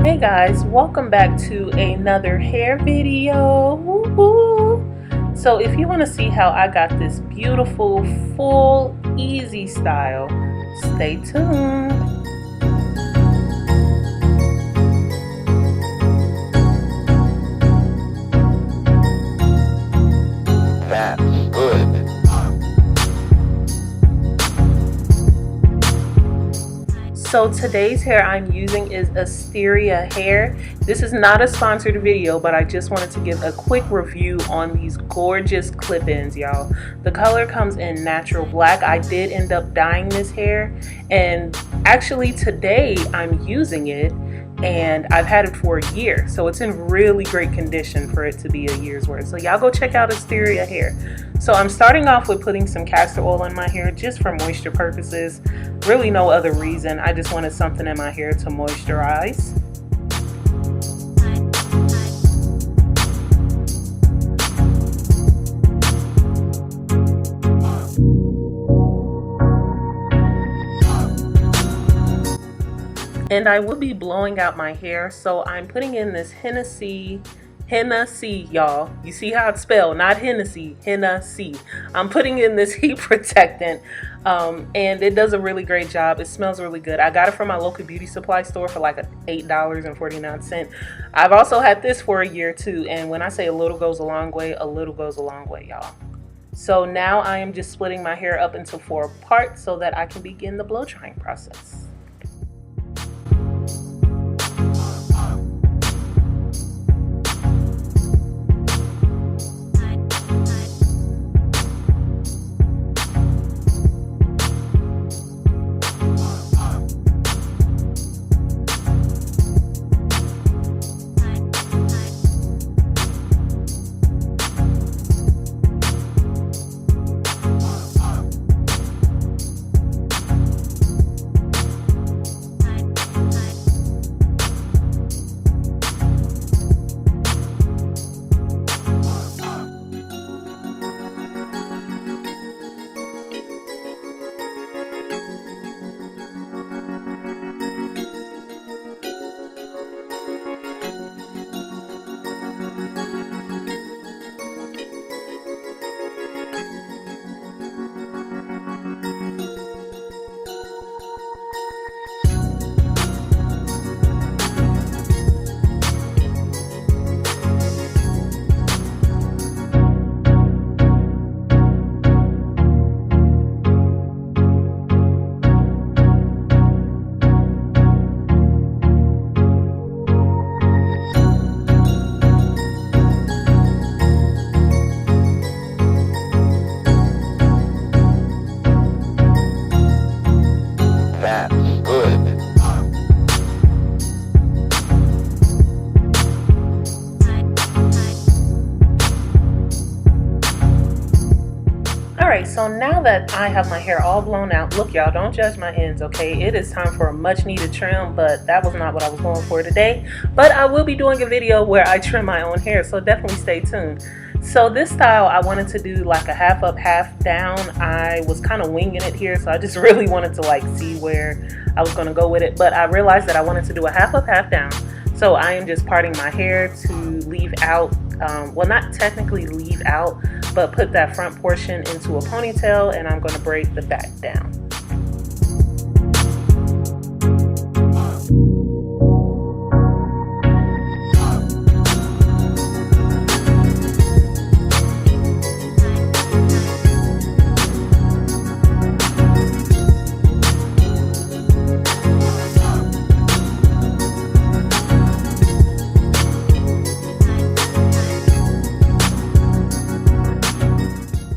Hey guys, welcome back to another hair video. Woo-hoo. So if you want to see how I got this beautiful full easy style, stay tuned. That's good. So today's hair I'm using is Asteria Hair. This is not a sponsored video, but I just wanted to give a quick review on these gorgeous clip-ins, y'all. The color comes in natural black. I did end up dyeing this hair, and actually today I'm using it, and I've had it for a year, so it's in really great condition for it to be a year's worth. So y'all go check out Asteria Hair. So I'm starting off with putting some castor oil in my hair just for moisture purposes. Really no other reason. I just wanted something in my hair to moisturize. And I will be blowing out my hair, so I'm putting in this Hennessy, y'all. You see how it's spelled, not Hennessy, Hennessy. I'm putting in this heat protectant, and it does a really great job. It smells really good. I got it from my local beauty supply store for like $8.49. I've also had this for a year too, and when I say a little goes a long way, a little goes a long way, y'all. So now I am just splitting my hair up into 4 parts so that I can begin the blow drying process. That's good. Alright, so now that I have my hair all blown out, look y'all, don't judge my ends, okay? It is time for a much needed trim, but that was not what I was going for today. But I will be doing a video where I trim my own hair, so definitely stay tuned. So this style, I wanted to do like a half up, half down. I was kind of winging it here, so I just really wanted to like see where I was going to go with it. But I realized that I wanted to do a half up, half down. So I am just parting my hair to leave out, well, not technically leave out, but put that front portion into a ponytail, and I'm going to braid the back down.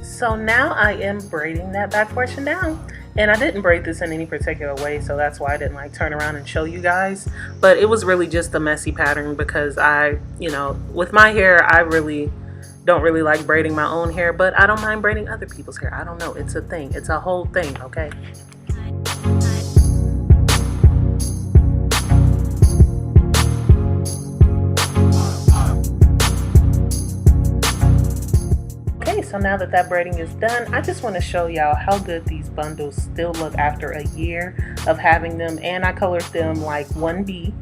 So now I am braiding that back portion down, and I didn't braid this in any particular way, so that's why I didn't like turn around and show you guys. But it was really just a messy pattern because with my hair, I really don't really like braiding my own hair, but I don't mind braiding other people's hair. I don't know, it's a thing, it's a whole thing, okay? So now that that braiding is done, I just want to show y'all how good these bundles still look after a year of having them, and I colored them like 1B.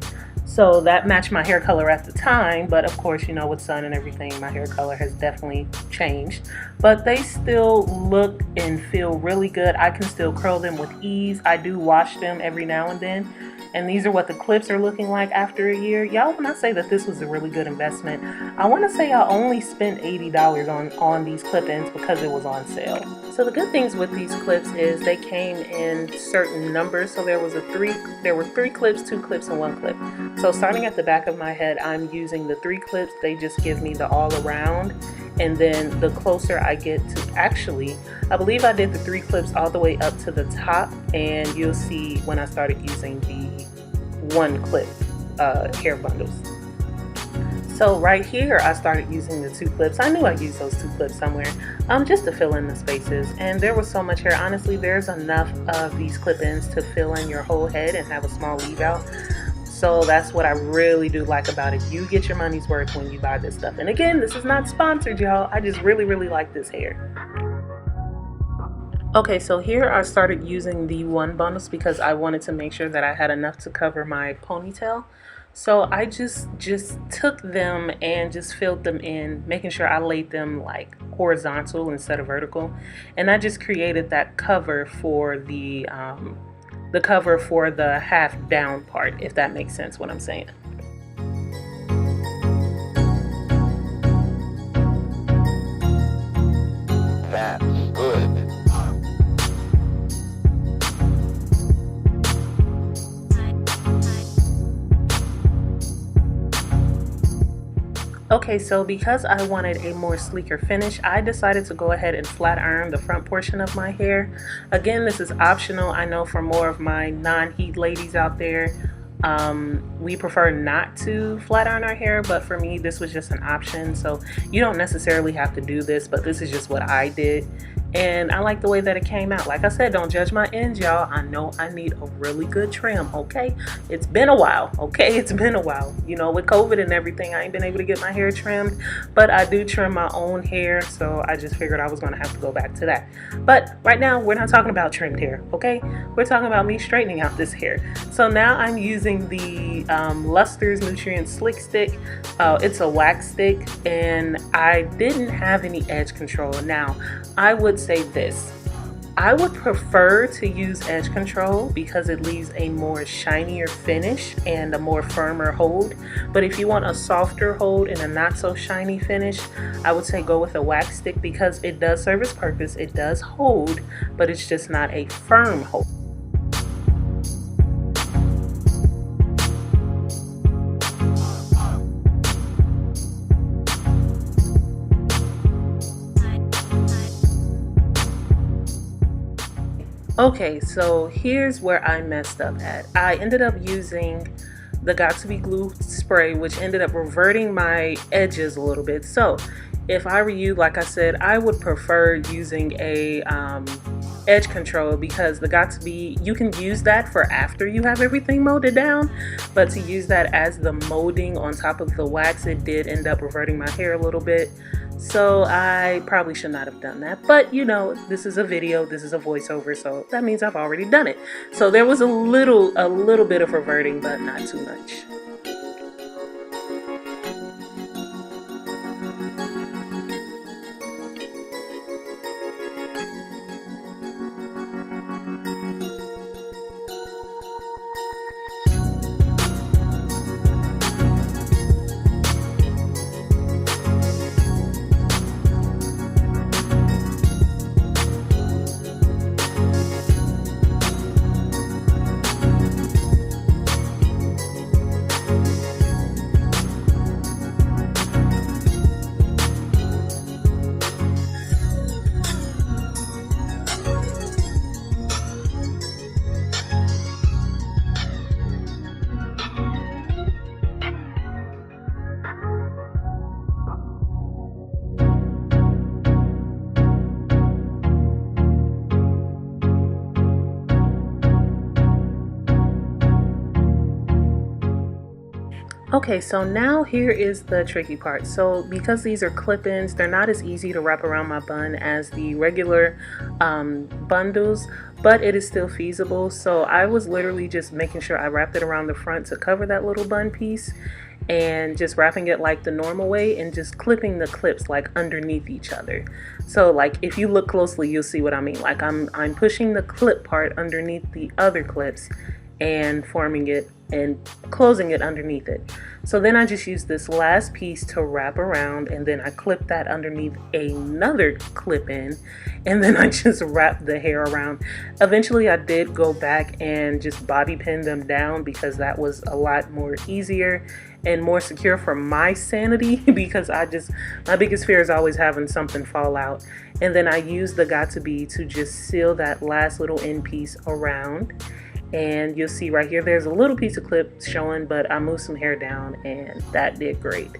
So that matched my hair color at the time, but of course, you know, with sun and everything, my hair color has definitely changed. But they still look and feel really good. I can still curl them with ease. I do wash them every now and then. And these are what the clips are looking like after a year. Y'all, when I say that this was a really good investment, I want to say I only spent $80 on these clip-ins because it was on sale. So the good things with these clips is they came in certain numbers. So there were 3 clips, 2 clips, and 1 clip. So starting at the back of my head, I'm using the 3 clips. They just give me the all around. And then the closer I get to, actually, I believe I did the 3 clips all the way up to the top, and you'll see when I started using the 1 clip hair bundles. So right here, I started using the 2 clips. I knew I'd use those 2 clips somewhere, just to fill in the spaces. And there was so much hair. Honestly, there's enough of these clip-ins to fill in your whole head and have a small leave out. So that's what I really do like about it. You get your money's worth when you buy this stuff. And again, this is not sponsored, y'all. I just really, really like this hair. Okay, so here I started using the 1 bundles because I wanted to make sure that I had enough to cover my ponytail. So I just took them and just filled them in, making sure I laid them like horizontal instead of vertical. And I just created that cover for the half down part, if that makes sense what I'm saying. That's good. Okay, so because I wanted a more sleeker finish, I decided to go ahead and flat iron the front portion of my hair. Again, this is optional. I know for more of my non-heat ladies out there, we prefer not to flat iron our hair, but for me, this was just an option. So you don't necessarily have to do this, but this is just what I did. And I like the way that it came out. Like I said, don't judge my ends, y'all. I know I need a really good trim, okay? It's been a while, okay? It's been a while. You know, with COVID and everything, I ain't been able to get my hair trimmed, but I do trim my own hair, so I just figured I was gonna have to go back to that. But right now, we're not talking about trimmed hair, okay? We're talking about me straightening out this hair. So now I'm using the Luster's Nutrient Slick Stick. It's a wax stick, and I didn't have any edge control. Now, I would say this. I would prefer to use edge control because it leaves a more shinier finish and a more firmer hold. But if you want a softer hold and a not so shiny finish, I would say go with a wax stick because it does serve its purpose. It does hold, but it's just not a firm hold. Okay, so here's where I messed up at. I ended up using the Got2b glue spray, which ended up reverting my edges a little bit. So if I were you, like I said, I would prefer using a edge control because the Got2b, you can use that for after you have everything molded down, but to use that as the molding on top of the wax, it did end up reverting my hair a little bit. So I probably should not have done that, but you know, this is a video, this is a voiceover, so that means I've already done it. So there was a little bit of reverting, but not too much. Okay, so now here is the tricky part. So because these are clip-ins, they're not as easy to wrap around my bun as the regular bundles, but it is still feasible. So I was literally just making sure I wrapped it around the front to cover that little bun piece, and just wrapping it like the normal way and just clipping the clips like underneath each other. So like if you look closely, you'll see what I mean. Like I'm pushing the clip part underneath the other clips and forming it and closing it underneath it. So then I just use this last piece to wrap around, and then I clip that underneath another clip in, and then I just wrap the hair around. Eventually I did go back and just bobby pin them down because that was a lot more easier and more secure for my sanity because my biggest fear is always having something fall out. And then I use the Got2b to just seal that last little end piece around. And you'll see right here there's a little piece of clip showing, but I moved some hair down and that did great.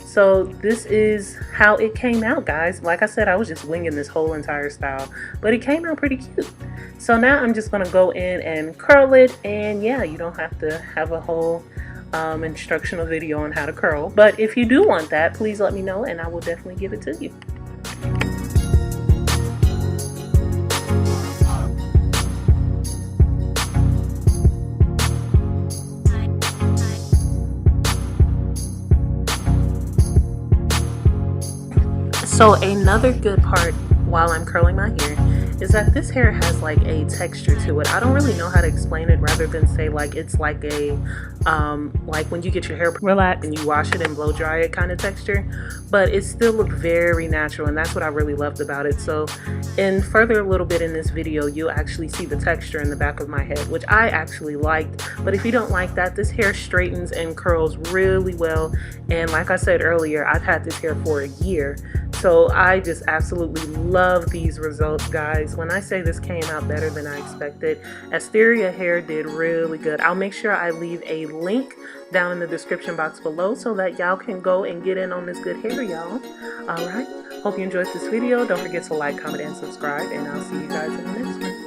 So this is how it came out, guys. Like I said, I was just winging this whole entire style, but it came out pretty cute. So now I'm just gonna go in and curl it, and yeah, you don't have to have a whole instructional video on how to curl, but if you do want that, please let me know and I will definitely give it to you. So another good part while I'm curling my hair is that this hair has like a texture to it. I don't really know how to explain it rather than say like it's like a like when you get your hair relaxed and you wash it and blow dry it kind of texture, but it still looked very natural, and that's what I really loved about it. So in further a little bit in this video, you'll actually see the texture in the back of my head, which I actually liked. But if you don't like that, this hair straightens and curls really well, and like I said earlier, I've had this hair for a year. So I just absolutely love these results, guys. When I say this came out better than I expected, Asteria Hair did really good. I'll make sure I leave a link down in the description box below so that y'all can go and get in on this good hair, y'all. All right. Hope you enjoyed this video. Don't forget to like, comment, and subscribe, and I'll see you guys in the next one.